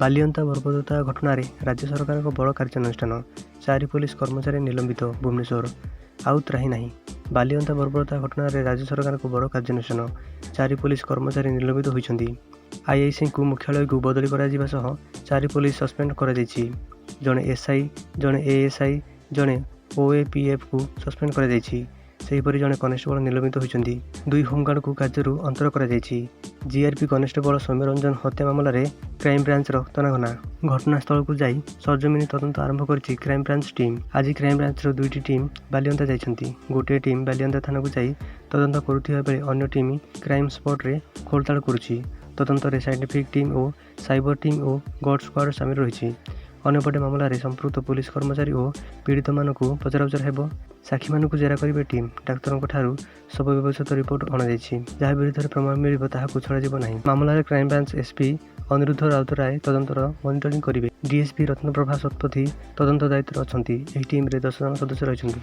ବାଲିଅନ୍ତା ବର୍ବରତା ଘଟଣାରେ ରାଜ୍ୟ ସରକାରଙ୍କ ବଡ଼ କାର୍ଯ୍ୟାନୁଷ୍ଠାନ, 4 ପୋଲିସ କର୍ମଚାରୀ ନିଲମ୍ବିତ। ଭୁବନେଶ୍ୱର ଆଉ ତ୍ରାହି ନାହିଁ। ବାଲିଅନ୍ତା ବର୍ବରତା ଘଟଣାରେ ରାଜ୍ୟ ସରକାରଙ୍କ ବଡ଼ କାର୍ଯ୍ୟାନୁଷ୍ଠାନ, 4 ପୋଲିସ କର୍ମଚାରୀ ନିଲମ୍ବିତ ହୋଇଛନ୍ତି। ଆଇଆଇସିଙ୍କୁ ମୁଖ୍ୟାଳୟକୁ ବଦଳି କରାଯିବା ସହ 4 ପୋଲିସ ସସ୍ପେଣ୍ଡ କରାଯାଇଛି। ଜଣେ ଏସ୍ଆଇ, ଜଣେ ଏଏସ୍ଆଇ, ଜଣେ ଓଏପିଏଫ୍କୁ ସସ୍ପେଣ୍ଡ କରାଯାଇଛି। ସେହିପରି ଜଣେ କନେଷ୍ଟବଳ ନିଲମ୍ବିତ ହୋଇଛନ୍ତି। 2 ହୋମଗାର୍ଡଙ୍କୁ କାର୍ଯ୍ୟରୁ ଅନ୍ତର କରାଯାଇଛି। ଜିଆର୍ପି କନେଷ୍ଟବଳ ସୌମ୍ୟରଞ୍ଜନ ହତ୍ୟା ମାମଲାରେ କ୍ରାଇମବ୍ରାଞ୍ଚର ତନାଘନା। ଘଟଣାସ୍ଥଳକୁ ଯାଇ ସରଜମିନ ତଦନ୍ତ ଆରମ୍ଭ କରିଛି କ୍ରାଇମବ୍ରାଞ୍ଚ ଟିମ୍। ଆଜି କ୍ରାଇମବ୍ରାଞ୍ଚର 2ଟି ଟିମ୍ ବାଲିଅନ୍ତା ଯାଇଛନ୍ତି। ଗୋଟିଏ ଟିମ୍ ବାଲିଅନ୍ତା ଥାନାକୁ ଯାଇ ତଦନ୍ତ କରୁଥିବା ବେଳେ ଅନ୍ୟ ଟିମ୍ କ୍ରାଇମ ସ୍ପଟରେ ଖୋଳତାଡ଼ କରୁଛି। ତଦନ୍ତରେ ସାଇଣ୍ଟିଫିକ୍ ଟିମ୍ ଓ ସାଇବର ଟିମ୍ ଓ ଗଡ୍ ସ୍କ୍ୱାଡ୍ ସାମିଲ ରହିଛି। ଅନ୍ୟପଟେ ମାମଲାରେ ସମ୍ପୃକ୍ତ ପୋଲିସ କର୍ମଚାରୀ ଓ ପୀଡ଼ିତମାନଙ୍କୁ ପଚରାଉଚରା ହେବ। ସାକ୍ଷୀମାନଙ୍କୁ ଜେରା କରିବେ ଟିମ୍। ଡାକ୍ତରଙ୍କ ଠାରୁ ଶବ ବ୍ୟବଚ୍ଛେଦ ରିପୋର୍ଟ ଅଣାଯାଇଛି। ଯାହା ବିରୁଦ୍ଧରେ ପ୍ରମାଣ ମିଳିବ ତାହାକୁ ଛଡ଼ାଯିବ ନାହିଁ। ମାମଲାରେ କ୍ରାଇମବ୍ରାଞ୍ଚ ଏସ୍ପି ଅନିରୁଦ୍ଧ ରାଉତରାୟ ତଦନ୍ତର ମନିଟରିଂ କରିବେ। ଡିଏସ୍ପି ରତ୍ନପ୍ରଭା ଶତପଥୀ ତଦନ୍ତ ଦାୟିତ୍ୱରେ ଅଛନ୍ତି। ଏହି ଟିମ୍ରେ 10 ଜଣ ସଦସ୍ୟ ରହିଛନ୍ତି।